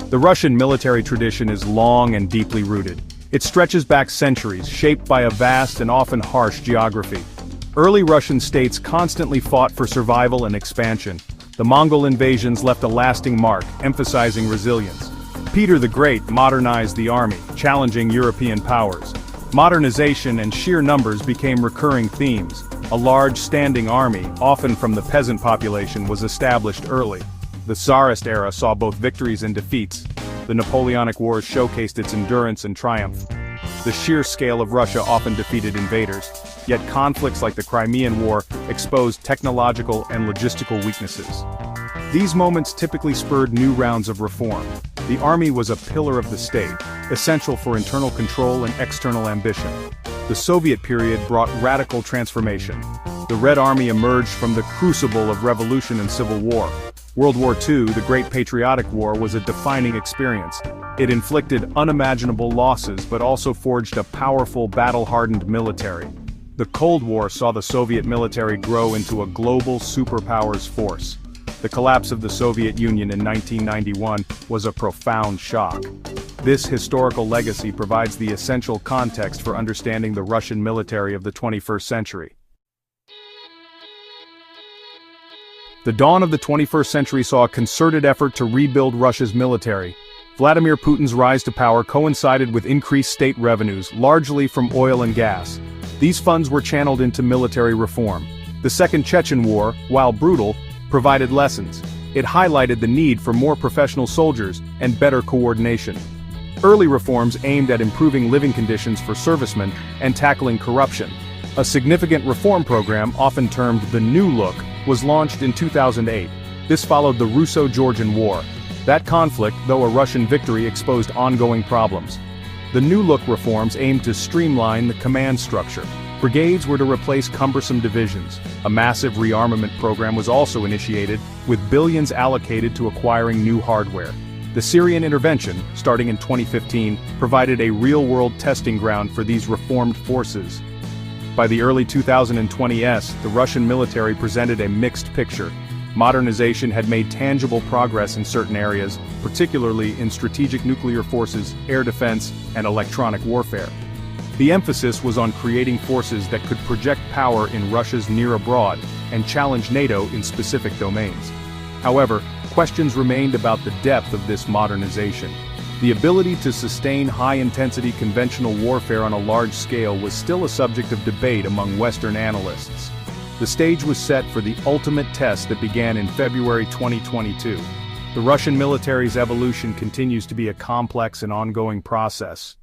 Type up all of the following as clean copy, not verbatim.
The Russian military tradition is long and deeply rooted. It stretches back centuries, shaped by a vast and often harsh geography. Early Russian states constantly fought for survival and expansion. The Mongol invasions left a lasting mark, emphasizing resilience. Peter the Great modernized the army, challenging European powers. Modernization and sheer numbers became recurring themes. A large standing army, often from the peasant population, was established early. The Tsarist era saw both victories and defeats. The Napoleonic Wars showcased its endurance and triumph. The sheer scale of Russia often defeated invaders, yet conflicts like the Crimean War exposed technological and logistical weaknesses. These moments typically spurred new rounds of reform. The army was a pillar of the state, essential for internal control and external ambition. The Soviet period brought radical transformation. The Red Army emerged from the crucible of revolution and civil war. World War II, the Great Patriotic War, was a defining experience. It inflicted unimaginable losses but also forged a powerful, battle-hardened military. The Cold War saw the Soviet military grow into a global superpowers force. The collapse of the Soviet Union in 1991 was a profound shock. This historical legacy provides the essential context for understanding the Russian military of the 21st century. The dawn of the 21st century saw a concerted effort to rebuild Russia's military. Vladimir Putin's rise to power coincided with increased state revenues, largely from oil and gas. These funds were channeled into military reform. The Second Chechen War, while brutal, provided lessons. It highlighted the need for more professional soldiers and better coordination. Early reforms aimed at improving living conditions for servicemen and tackling corruption. A significant reform program, often termed the New Look, was launched in 2008. This followed the Russo-Georgian War. That conflict, though a Russian victory, exposed ongoing problems. The New Look reforms aimed to streamline the command structure. Brigades were to replace cumbersome divisions. A massive rearmament program was also initiated, with billions allocated to acquiring new hardware. The Syrian intervention, starting in 2015, provided a real-world testing ground for these reformed forces. By the early 2020s, the Russian military presented a mixed picture. Modernization had made tangible progress in certain areas, particularly in strategic nuclear forces, air defense, and electronic warfare. The emphasis was on creating forces that could project power in Russia's near-abroad and challenge NATO in specific domains. However, questions remained about the depth of this modernization. The ability to sustain high-intensity conventional warfare on a large scale was still a subject of debate among Western analysts. The stage was set for the ultimate test that began in February 2022. The Russian military's evolution continues to be a complex and ongoing process.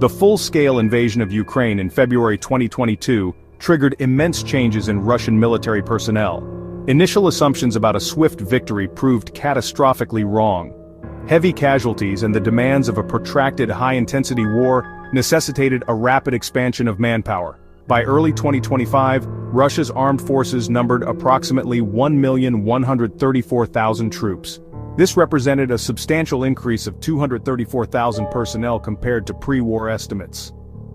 The full-scale invasion of Ukraine in February 2022 triggered immense changes in Russian military personnel. Initial assumptions about a swift victory proved catastrophically wrong. Heavy casualties and the demands of a protracted high-intensity war necessitated a rapid expansion of manpower. By early 2025, Russia's armed forces numbered approximately 1,134,000 troops. This represented a substantial increase of 234,000 personnel compared to pre-war estimates.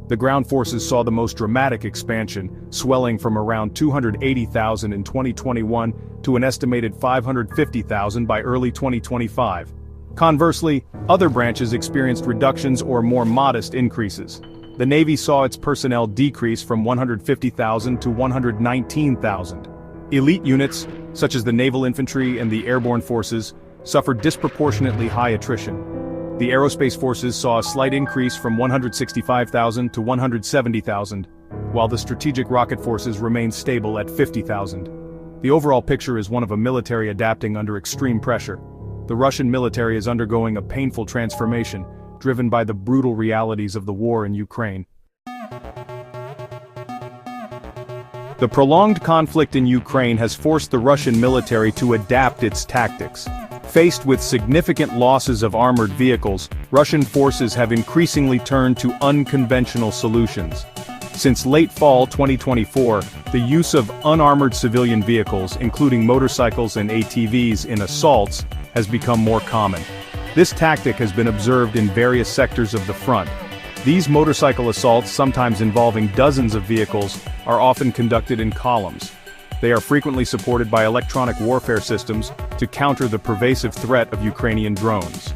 The ground forces saw the most dramatic expansion, swelling from around 280,000 in 2021 to an estimated 550,000 by early 2025. Conversely, other branches experienced reductions or more modest increases. The Navy saw its personnel decrease from 150,000 to 119,000. Elite units, such as the naval infantry and the airborne forces, suffered disproportionately high attrition. The aerospace forces saw a slight increase from 165,000 to 170,000, while the strategic rocket forces remained stable at 50,000. The overall picture is one of a military adapting under extreme pressure. The Russian military is undergoing a painful transformation, driven by the brutal realities of the war in Ukraine. The prolonged conflict in Ukraine has forced the Russian military to adapt its tactics. Faced with significant losses of armored vehicles, Russian forces have increasingly turned to unconventional solutions. Since late fall 2024, the use of unarmored civilian vehicles, including motorcycles and ATVs in assaults, has become more common. This tactic has been observed in various sectors of the front. These motorcycle assaults, sometimes involving dozens of vehicles, are often conducted in columns. They are frequently supported by electronic warfare systems to counter the pervasive threat of Ukrainian drones.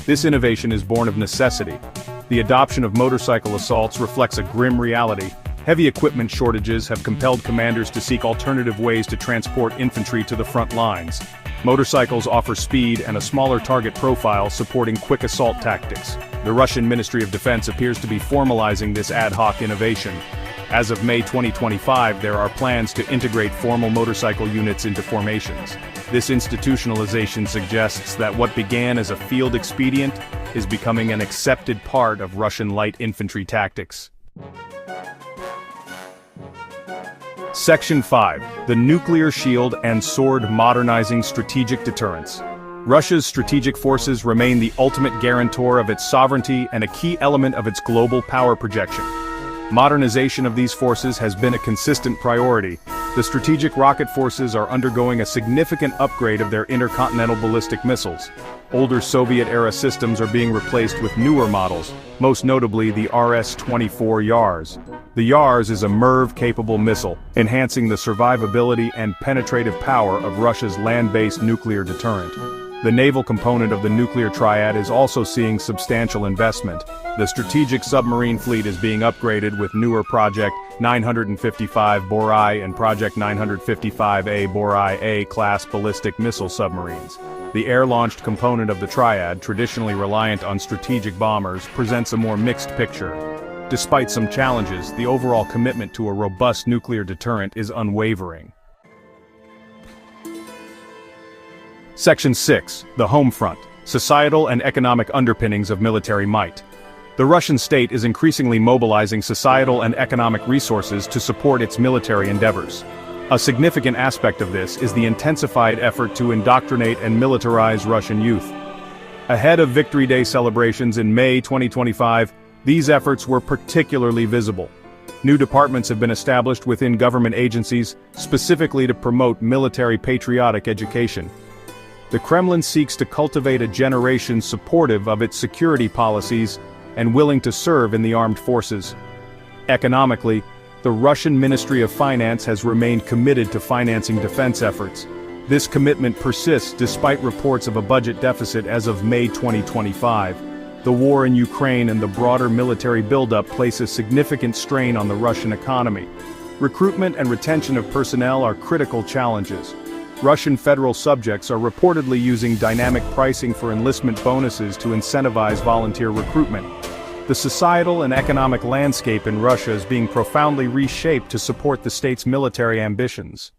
This innovation is born of necessity. The adoption of motorcycle assaults reflects a grim reality. Heavy equipment shortages have compelled commanders to seek alternative ways to transport infantry to the front lines. Motorcycles offer speed and a smaller target profile, supporting quick assault tactics. The Russian Ministry of Defense appears to be formalizing this ad hoc innovation. As of May 2025, there are plans to integrate formal motorcycle units into formations. This institutionalization suggests that what began as a field expedient is becoming an accepted part of Russian light infantry tactics. Section 5. The Nuclear Shield and Sword Modernizing Strategic Deterrence. Russia's strategic forces remain the ultimate guarantor of its sovereignty and a key element of its global power projection. Modernization of these forces has been a consistent priority. The strategic rocket forces are undergoing a significant upgrade of their intercontinental ballistic missiles. Older Soviet-era systems are being replaced with newer models, most notably the RS-24 Yars. The Yars is a MIRV-capable missile, enhancing the survivability and penetrative power of Russia's land-based nuclear deterrent. The naval component of the nuclear triad is also seeing substantial investment. The strategic submarine fleet is being upgraded with newer Project 955 Borai and Project 955A Borai A-class ballistic missile submarines. The air-launched component of the triad, traditionally reliant on strategic bombers, presents a more mixed picture. Despite some challenges, the overall commitment to a robust nuclear deterrent is unwavering. Section 6. The Home Front. Societal and economic underpinnings of military might. The Russian state is increasingly mobilizing societal and economic resources to support its military endeavors. A significant aspect of this is the intensified effort to indoctrinate and militarize Russian youth. Ahead of Victory Day celebrations in May 2025, these efforts were particularly visible. New departments have been established within government agencies, specifically to promote military patriotic education. The Kremlin seeks to cultivate a generation supportive of its security policies and willing to serve in the armed forces. Economically, the Russian Ministry of Finance has remained committed to financing defense efforts. This commitment persists despite reports of a budget deficit as of May 2025. The war in Ukraine and the broader military buildup place a significant strain on the Russian economy. Recruitment and retention of personnel are critical challenges. Russian federal subjects are reportedly using dynamic pricing for enlistment bonuses to incentivize volunteer recruitment. The societal and economic landscape in Russia is being profoundly reshaped to support the state's military ambitions.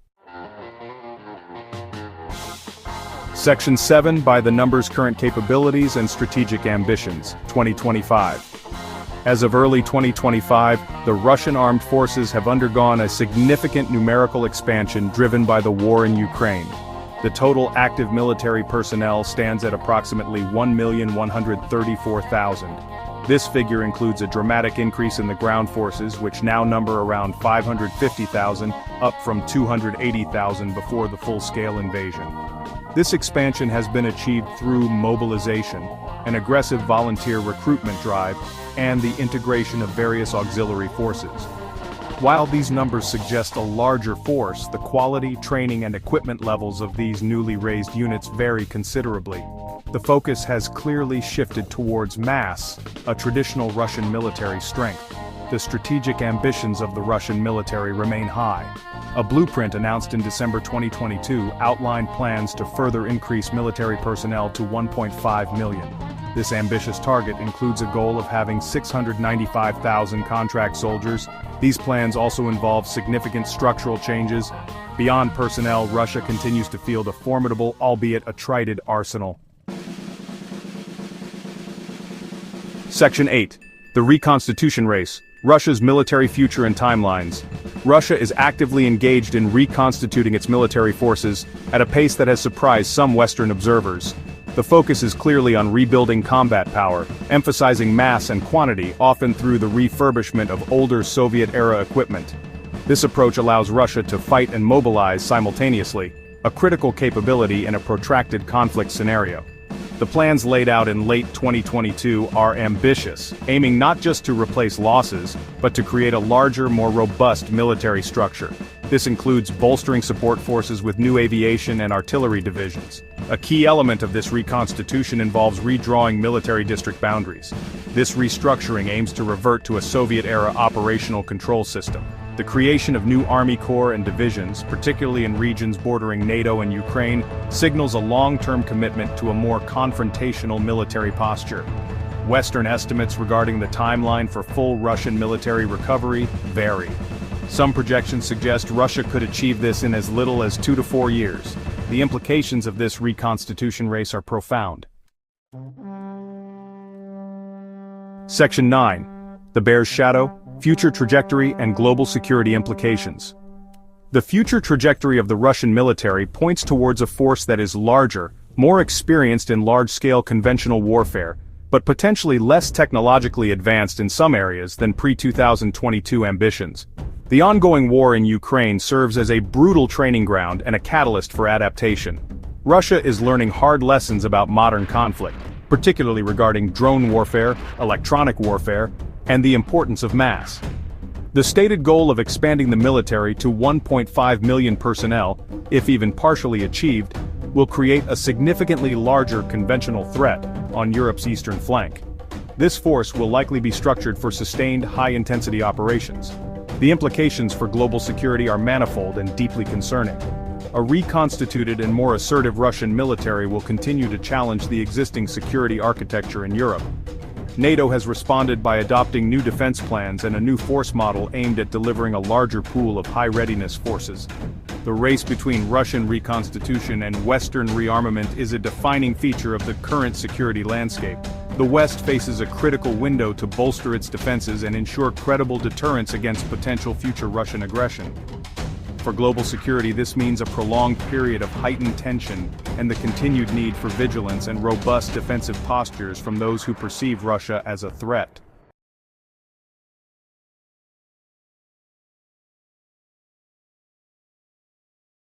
Section 7. By the numbers, current capabilities and strategic ambitions, 2025. As of early 2025, the Russian armed forces have undergone a significant numerical expansion driven by the war in Ukraine. The total active military personnel stands at approximately 1,134,000. This figure includes a dramatic increase in the ground forces, which now number around 550,000, up from 280,000 before the full-scale invasion. This expansion has been achieved through mobilization, an aggressive volunteer recruitment drive, and the integration of various auxiliary forces. While these numbers suggest a larger force, the quality, training, and equipment levels of these newly raised units vary considerably. The focus has clearly shifted towards mass, a traditional Russian military strength. The strategic ambitions of the Russian military remain high. A blueprint announced in December 2022 outlined plans to further increase military personnel to 1.5 million. This ambitious target includes a goal of having 695,000 contract soldiers. These plans also involve significant structural changes. Beyond personnel, Russia continues to field a formidable, albeit attrited, arsenal. Section 8. The Reconstitution Race. Russia's military future and timelines. Russia is actively engaged in reconstituting its military forces at a pace that has surprised some Western observers. The focus is clearly on rebuilding combat power, emphasizing mass and quantity, often through the refurbishment of older Soviet-era equipment. This approach allows Russia to fight and mobilize simultaneously, a critical capability in a protracted conflict scenario. The plans laid out in late 2022 are ambitious, aiming not just to replace losses, but to create a larger, more robust military structure. This includes bolstering support forces with new aviation and artillery divisions. A key element of this reconstitution involves redrawing military district boundaries. This restructuring aims to revert to a Soviet-era operational control system. The creation of new army corps and divisions, particularly in regions bordering NATO and Ukraine, signals a long-term commitment to a more confrontational military posture. Western estimates regarding the timeline for full Russian military recovery vary. Some projections suggest Russia could achieve this in as little as 2 to 4 years. The implications of this reconstitution race are profound. Section 9. The Bear's Shadow, Future Trajectory and Global Security Implications. The future trajectory of the Russian military points towards a force that is larger, more experienced in large-scale conventional warfare, but potentially less technologically advanced in some areas than pre-2022 ambitions. The ongoing war in Ukraine serves as a brutal training ground and a catalyst for adaptation. Russia is learning hard lessons about modern conflict, particularly regarding drone warfare, electronic warfare, and the importance of mass. The stated goal of expanding the military to 1.5 million personnel, if even partially achieved, will create a significantly larger conventional threat on Europe's eastern flank. This force will likely be structured for sustained high-intensity operations. The implications for global security are manifold and deeply concerning. A reconstituted and more assertive Russian military will continue to challenge the existing security architecture in Europe. NATO has responded by adopting new defense plans and a new force model aimed at delivering a larger pool of high-readiness forces. The race between Russian reconstitution and Western rearmament is a defining feature of the current security landscape. The West faces a critical window to bolster its defenses and ensure credible deterrence against potential future Russian aggression. For global security, this means a prolonged period of heightened tension and the continued need for vigilance and robust defensive postures from those who perceive Russia as a threat.